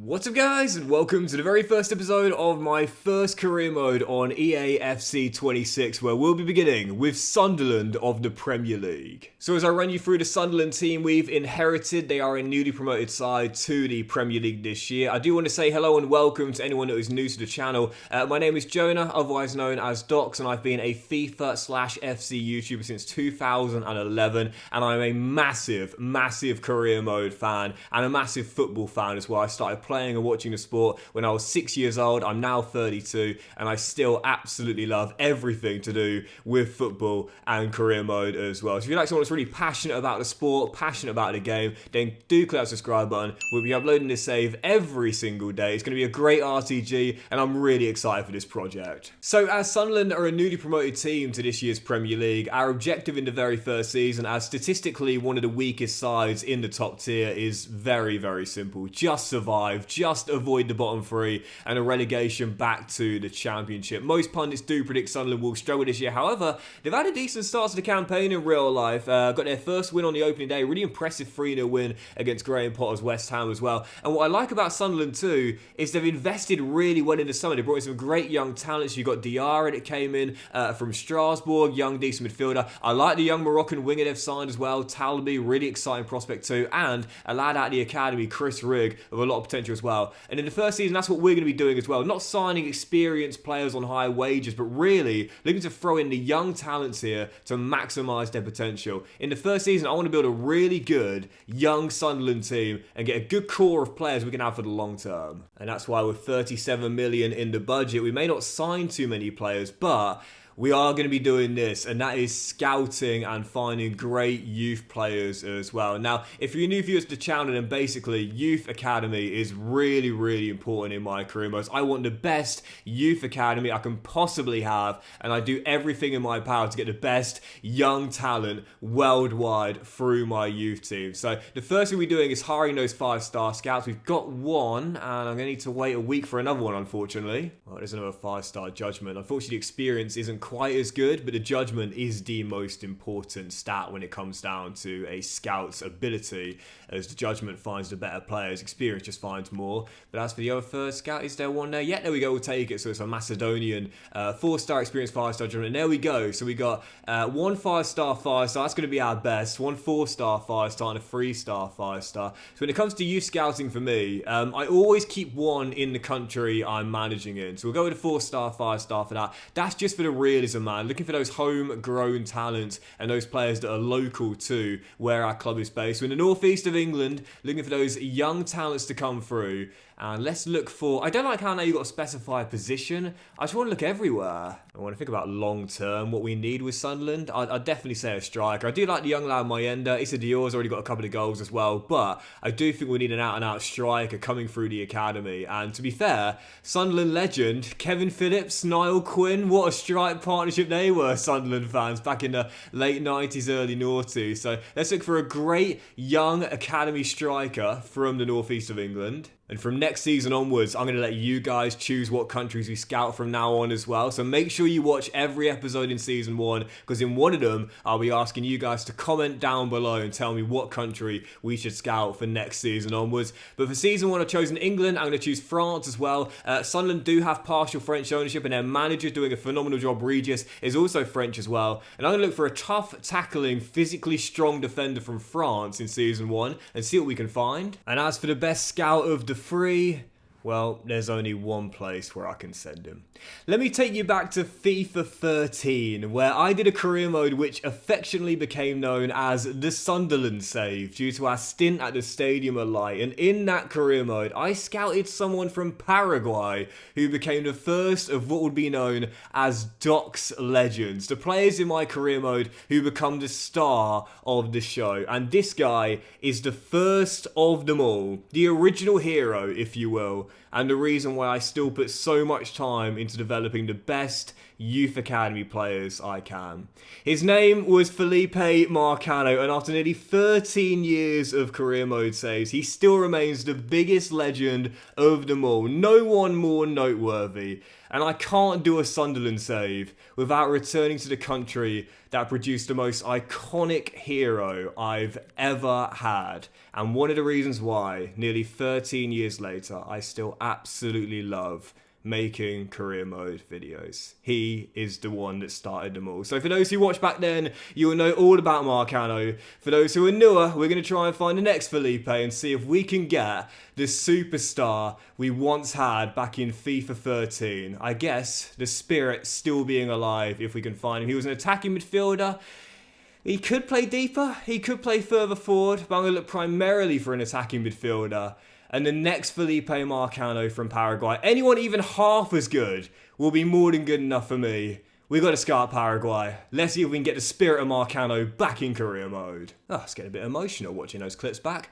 What's up guys, and welcome to the very first episode of my first career mode on EAFC 26, where we'll be beginning with Sunderland of the Premier League. So as I run you through the Sunderland team we've inherited, they are a newly promoted side to the Premier League this year. I do want to say hello and welcome to anyone that is new to the channel. My name is Jonah, otherwise known as Docs, and I've been a FIFA/FC YouTuber since 2011, and I'm a massive career mode fan and a massive football fan as well. I started playing and watching the sport when I was 6 years old. I'm now 32 and I still absolutely love everything to do with football and career mode as well. So if you're like someone that's really passionate about the sport, passionate about the game, then do click that subscribe button. We'll be uploading this save every single day. It's going to be a great RTG and I'm really excited for this project. So as Sunderland are a newly promoted team to this year's Premier League, our objective in the very first season, as statistically one of the weakest sides in the top tier, is very simple. Just survive, just avoid the bottom three and a relegation back to the Championship. Most pundits do predict Sunderland will struggle this year. However, they've had a decent start to the campaign in real life. Got their first win on the opening day, really impressive 3-0 win against Graham Potter's West Ham as well. And what I like about Sunderland too is they've invested really well in the summer. They brought in some great young talents. You've got Diarra that came in from Strasbourg, young decent midfielder. I like the young Moroccan winger they've signed as well, Talby, really exciting prospect too, and a lad out of the academy, Chris Rigg, with a lot of potential as well. And in the first season, that's what we're going to be doing as well. Not signing experienced players on high wages, but really looking to throw in the young talents here to maximise their potential. In the first season, I want to build a really good young Sunderland team and get a good core of players we can have for the long term. And that's why with 37 million in the budget, we may not sign too many players, but we are going to be doing this, and that is scouting and finding great youth players as well. Now, if you're new viewers to the channel, then basically youth academy is really important in my career modes. I want the best youth academy I can possibly have, and I do everything in my power to get the best young talent worldwide through my youth team. So the first thing we're doing is hiring those 5-star scouts. We've got one, and I'm going to need to wait a week for another one, unfortunately. Well, there's another 5-star judgment. Unfortunately, the experience isn't quite as good, but the judgment is the most important stat when it comes down to a scout's ability, as the judgment finds the better players, experience just finds more. But as for the other third scout, is there one there? Yeah, there we go, we'll take it. So it's a Macedonian 4-star experience, 5-star judgment, and there we go. So we got one 5-star, 5-star, that's going to be our best, one 4-star, 5-star, and a 3-star, 5-star. So when it comes to youth scouting for me, I always keep one in the country I'm managing in. So we'll go with a 4-star, 5-star for that. That's just for the realism, man. Looking for those homegrown talents and those players that are local to where our club is based. So in the northeast of England, looking for those young talents to come through. And let's look for, I don't like how now you've got to specify a position. I just want to look everywhere. I want to think about long term, what we need with Sunderland. I'd definitely say a striker. I do like the young lad Mayenda. Issa Dior's already got a couple of goals as well. But I do think we need an out-and-out striker coming through the academy. And to be fair, Sunderland legend, Kevin Phillips, Niall Quinn, what a strike partnership they were, Sunderland fans, back in the late 90s, early noughties. So let's look for a great young academy striker from the northeast of England. And from next season onwards, I'm going to let you guys choose what countries we scout from now on as well. So make sure you watch every episode in season 1, because in one of them, I'll be asking you guys to comment down below and tell me what country we should scout for next season onwards. But for season 1, I've chosen England. I'm going to choose France as well. Sunderland do have partial French ownership, and their manager doing a phenomenal job, Regis, is also French as well. And I'm going to look for a tough, tackling, physically strong defender from France in season 1 and see what we can find. And as for the best scout of the three, well, there's only one place where I can send him. Let me take you back to FIFA 13, where I did a career mode which affectionately became known as the Sunderland save due to our stint at the Stadium of Light. And in that career mode, I scouted someone from Paraguay who became the first of what would be known as Docs legends, the players in my career mode who become the star of the show. And this guy is the first of them all, the original hero, if you will, and the reason why I still put so much time into developing the best youth academy players I can. His name was Felipe Marcano, and after nearly 13 years of career mode saves, he still remains the biggest legend of them all. No one more noteworthy. And I can't do a Sunderland save without returning to the country that produced the most iconic hero I've ever had. And one of the reasons why, nearly 13 years later, I still absolutely love making career mode videos. He is the one that started them all. So for those who watched back then, you will know all about Marcano. For those who are newer, we're going to try and find the next Felipe and see if we can get the superstar we once had back in FIFA 13. I guess the spirit still being alive if we can find him. He was an attacking midfielder. He could play deeper, he could play further forward, but I'm going to look primarily for an attacking midfielder. And the next Felipe Marcano from Paraguay, anyone even half as good, will be more than good enough for me. We've got to scout Paraguay. Let's see if we can get the spirit of Marcano back in career mode. Oh, it's getting a bit emotional watching those clips back.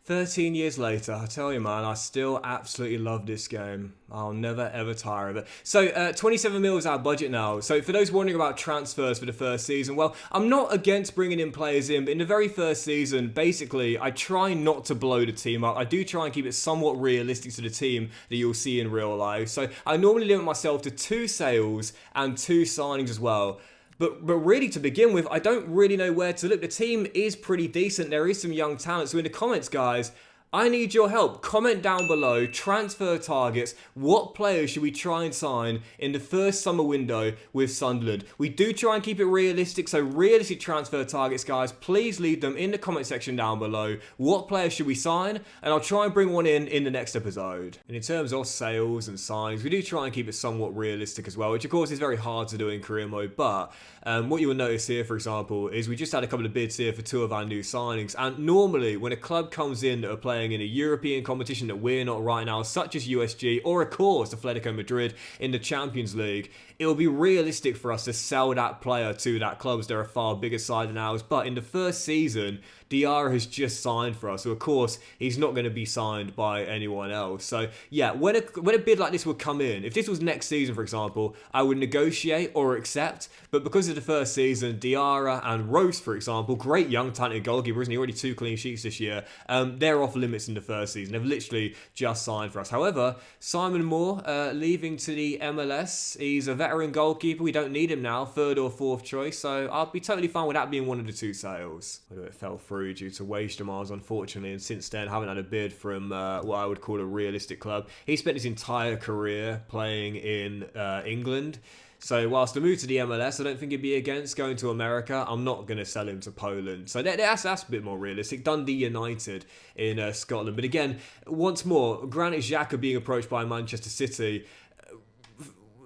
13 years later, I tell you, man, I still absolutely love this game. I'll never, ever tire of it. So, 27 mil is our budget now. So, for those wondering about transfers for the first season, well, I'm not against bringing in players in, but in the very first season, basically, I try not to blow the team up. I do try and keep it somewhat realistic to the team that you'll see in real life. So, I normally limit myself to 2 sales and 2 signings as well. But really, to begin with, I don't really know where to look. The team is pretty decent. There is some young talent. So in the comments, guys, I need your help. Comment down below, transfer targets. What players should we try and sign in the first summer window with Sunderland? We do try and keep it realistic, so realistic transfer targets, guys. Please leave them in the comment section down below. What players should we sign? And I'll try and bring one in the next episode. And in terms of sales and signings, we do try and keep it somewhat realistic as well, which of course is very hard to do in career mode. But what you will notice here, for example, is we just had a couple of bids here for 2 of our new signings. And normally, when a club comes in that are playing in a European competition that we're not right now, such as USG, or of course Atletico Madrid in the Champions League, it will be realistic for us to sell that player to that club as they're a far bigger side than ours. But in the first season, Diarra has just signed for us, so of course he's not going to be signed by anyone else. So yeah, when a bid like this would come in, if this was next season, for example, I would negotiate or accept. But because of the first season, Diarra and Rose, for example, great young talented goalkeeper, isn't he? Already 2 clean sheets this year. They're off limits in the first season. They've literally just signed for us. However, Simon Moore leaving to the MLS. He's a veteran goalkeeper. We don't need him now, 3rd or 4th choice. So I'll be totally fine with that being one of the 2 sales. Although it fell through due to wage demands, unfortunately, and since then haven't had a bid from what I would call a realistic club. He spent his entire career playing in England. So whilst the move to the MLS, I don't think he'd be against going to America. I'm not going to sell him to Poland. So that's a bit more realistic. Dundee United in Scotland. But again, once more, Granit Xhaka being approached by Manchester City.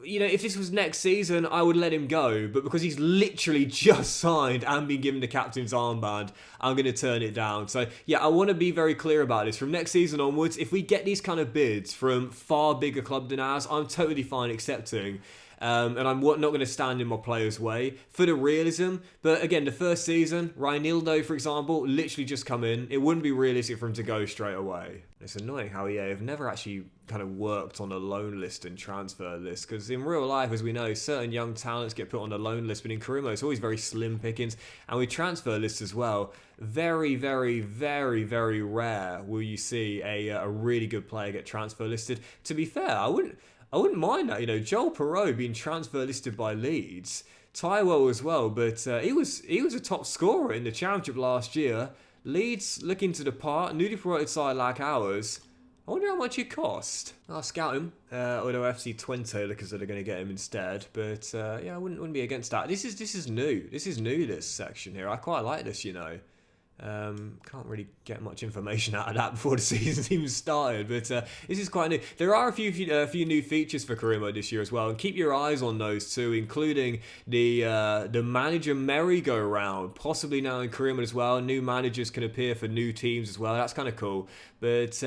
You know, if this was next season, I would let him go. But because he's literally just signed and been given the captain's armband, I'm going to turn it down. So, yeah, I want to be very clear about this. From next season onwards, if we get these kind of bids from far bigger club than ours, I'm totally fine accepting. And I'm not going to stand in my player's way for the realism. But again, the first season, Reinildo, for example, literally just come in. It wouldn't be realistic for him to go straight away. It's annoying how EA have never actually kind of worked on a loan list and transfer list, because in real life, as we know, certain young talents get put on the loan list, but in career mode, it's always very slim pickings. And with transfer lists as well, very, very, very, very rare will you see a really good player get transfer listed. To be fair, I wouldn't mind that. You know, Joel Perreault being transfer listed by Leeds, Tywell as well, but he was a top scorer in the Championship last year. Leeds looking to depart, newly promoted side like ours. I wonder how much it cost. I'll scout him. Although FC Twente look as though they're going to get him instead. But yeah, I wouldn't be against that. This is new. This is new, this section here. I quite like this, you know. Can't really get much information out of that before the season's even started, but this is quite new. There are a few new features for career mode this year as well, and keep your eyes on those too, including the manager merry-go-round, possibly now in career mode as well. New managers can appear for new teams as well. That's kind of cool. But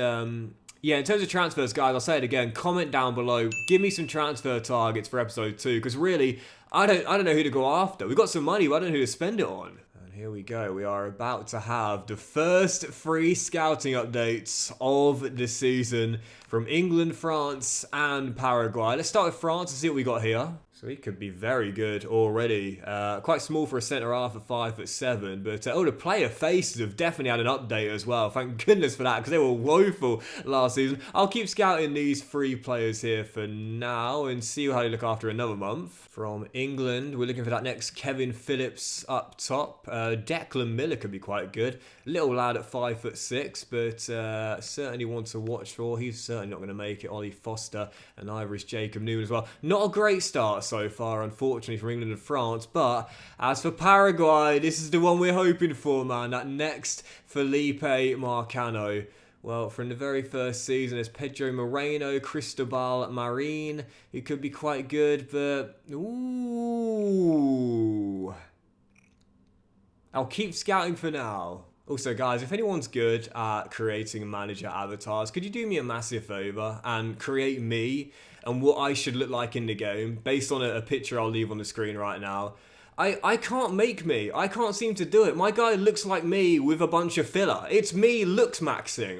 yeah, in terms of transfers, guys, I'll say it again. Comment down below. Give me some transfer targets for episode 2, because really, I don't know who to go after. We've got some money, but I don't know who to spend it on. Here we go. We are about to have the first free scouting updates of the season from England, France, and Paraguay. Let's start with France and see what we got here. So he could be very good already. Quite small for a centre-half at 5'7", but all the player faces have definitely had an update as well. Thank goodness for that, because they were woeful last season. I'll keep scouting these 3 players here for now and see how they look after another month. From England, we're looking for that next Kevin Phillips up top. Declan Miller could be quite good. Little lad at 5'6", but certainly one to watch for. He's certainly not going to make it. Ollie Foster, and either is Jacob Newman as well. Not a great start so far, unfortunately, from England and France. But as for Paraguay, this is the one we're hoping for, man. That next Felipe Marcano. Well, from the very first season, there's Pedro Moreno, Cristobal Marin, who could be quite good, but ooh, I'll keep scouting for now. Also, guys, if anyone's good at creating manager avatars, could you do me a massive favour and create me and what I should look like in the game based on a picture I'll leave on the screen right now? I can't make me. I can't seem to do it. My guy looks like me with a bunch of filler. It's me looks maxing.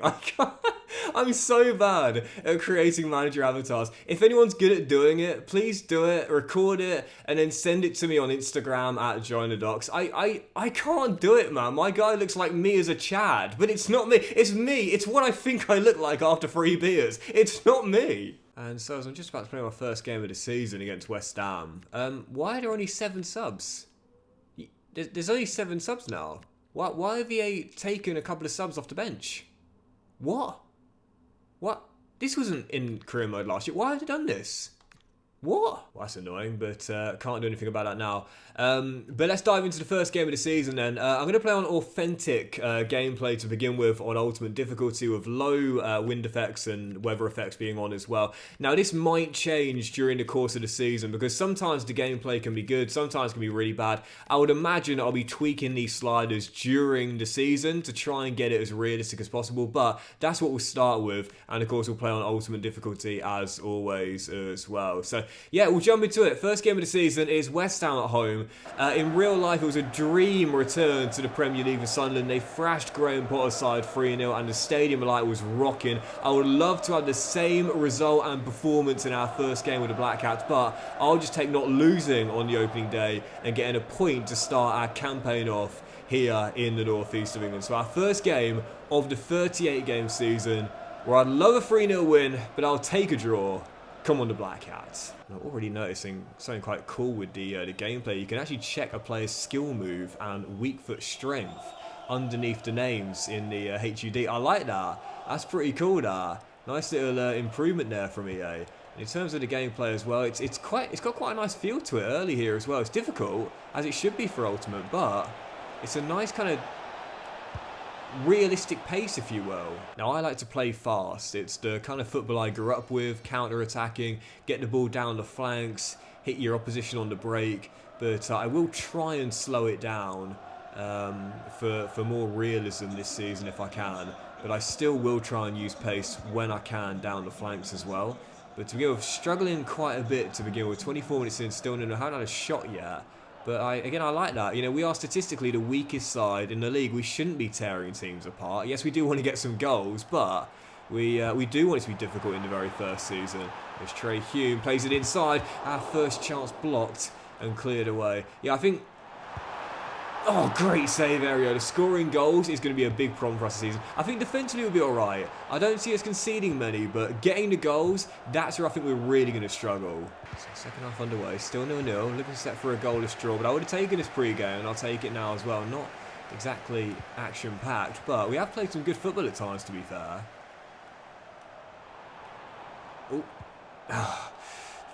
I'm so bad at creating manager avatars. If anyone's good at doing it, please do it, record it, and then send it to me on Instagram at JoinTheDocs. I can't do it, man. My guy looks like me as a Chad, but it's not me. It's me. It's what I think I look like after 3 beers. It's not me. And so as I'm just about to play my first game of the season against West Ham, why are there only 7 subs? There's only 7 subs now. Why have EA taken a couple of subs off the bench? What? This wasn't in career mode last year. Why have they done this? What? Well, that's annoying, but can't do anything about that now. But let's dive into the first game of the season then. I'm going to play on authentic gameplay to begin with on ultimate difficulty with low wind effects and weather effects being on as well. Now, this might change during the course of the season because sometimes the gameplay can be good, sometimes it can be really bad. I would imagine I'll be tweaking these sliders during the season to try and get it as realistic as possible, but that's what we'll start with. And of course, we'll play on ultimate difficulty as always as well. So yeah, we'll jump into it. First game of the season is West Ham at home. In real life, it was a dream return to the Premier League for Sunderland. They thrashed Graham Potter's side 3-0 and the stadium light was rocking. I would love to have the same result and performance in our first game with the Black Cats, but I'll just take not losing on the opening day and getting a point to start our campaign off here in the northeast of England. So our first game of the 38-game season, where I'd love a 3-0 win, but I'll take a draw. Come on, the Black Cats. I'm already noticing something quite cool with the gameplay. You can actually check a player's skill move and weak foot strength underneath the names in the HUD. I like that. That's pretty cool, that. Nice little improvement there from EA. And in terms of the gameplay as well, it's got quite a nice feel to it early here as well. It's difficult, as it should be for Ultimate, but it's a nice kind of realistic pace, if you will. Now, I like to play fast. It's the kind of football I grew up with, counter-attacking, get the ball down the flanks, hit your opposition on the break, but I will try and slow it down for more realism this season if I can, but I still will try and use pace when I can down the flanks as well. But to begin with, struggling quite a bit to begin with, 24 minutes in, still haven't had a shot yet. But I like that. You know, we are statistically the weakest side in the league. We shouldn't be tearing teams apart. Yes, we do want to get some goals, but we do want it to be difficult in the very first season. There's Trey Hume, plays it inside. Our first chance blocked and cleared away. Yeah, I think... Oh, great save, Ario. The scoring goals is going to be a big problem for us this season. I think defensively we'll be alright. I don't see us conceding many, but getting the goals, that's where I think we're really going to struggle. So second half underway, still 0-0, looking set for a goalless draw, but I would have taken this pre-game, and I'll take it now as well. Not exactly action-packed, but we have played some good football at times, to be fair. Oh.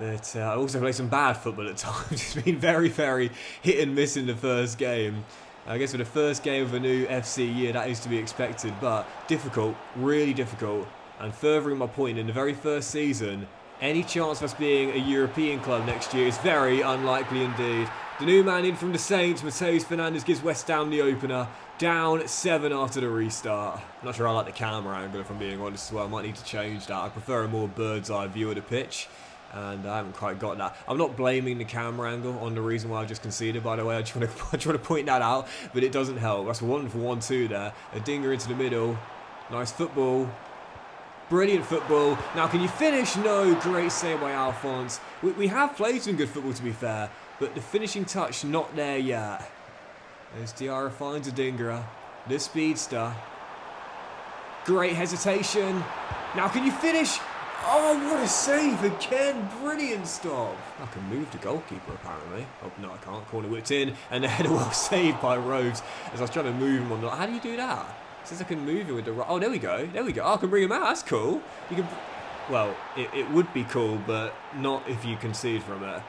But I also played some bad football at times. It's been very, very hit and miss in the first game. I guess for the first game of a new FC year, that is to be expected, but difficult, really difficult. And furthering my point, in the very first season, any chance of us being a European club next year is very unlikely indeed. The new man in from the Saints, Mateus Fernandes, gives West Ham the opener. Down 7 after the restart. I'm not sure I like the camera angle, if I'm being honest as well. I might need to change that. I prefer a more bird's eye view of the pitch. And I haven't quite got that. I'm not blaming the camera angle on the reason why I just conceded, by the way. I just want to point that out, but it doesn't help. That's a wonderful 1-2 there. A dinger into the middle. Nice football. Brilliant football. Now, can you finish? No. Great save by Alphonse. We have played some good football, to be fair, but the finishing touch not there yet. As Diarra finds a dinger, the speedster. Great hesitation. Now, can you finish? Oh, what a save again. Brilliant stop. I can move the goalkeeper, apparently. Oh, no, I can't. Corner whipped in, and the header well saved by Rhodes as I was trying to move him on the... How do you do that? It says I can move him with the right... Oh, there we go. There we go. Oh, I can bring him out. That's cool. You can... Well, it would be cool, but not if you concede from it.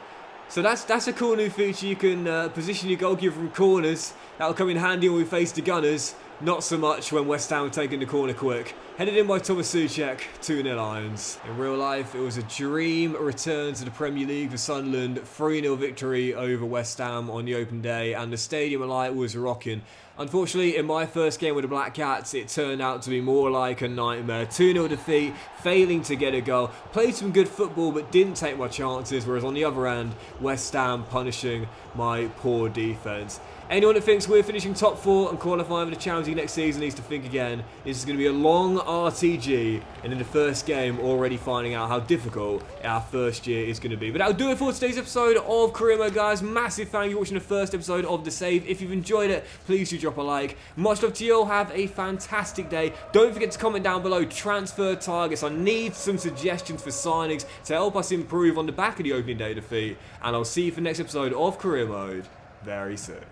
So that's a cool new feature. You can position your goalkeeper from corners. That'll come in handy when we face the Gunners. Not so much when West Ham are taking the corner quick. Headed in by Thomas Souček, 2-0 Lions. In real life, it was a dream return to the Premier League for Sunderland. 3-0 victory over West Ham on the open day, and the stadium alight was rocking. Unfortunately, in my first game with the Black Cats, it turned out to be more like a nightmare. 2-0 defeat, failing to get a goal. Played some good football, but didn't take my chances, whereas on the other end, West Ham punishing my poor defence. Anyone that thinks we're finishing top 4 and qualifying for the Champions League next season needs to think again. This is going to be a long RTG, and in the first game, already finding out how difficult our first year is going to be. But that'll do it for today's episode of Career Mode, guys. Massive thank you for watching the first episode of The Save. If you've enjoyed it, please do drop a like. Much love to you all. Have a fantastic day. Don't forget to comment down below transfer targets. I need some suggestions for signings to help us improve on the back of the opening day defeat. And I'll see you for the next episode of Career Mode very soon.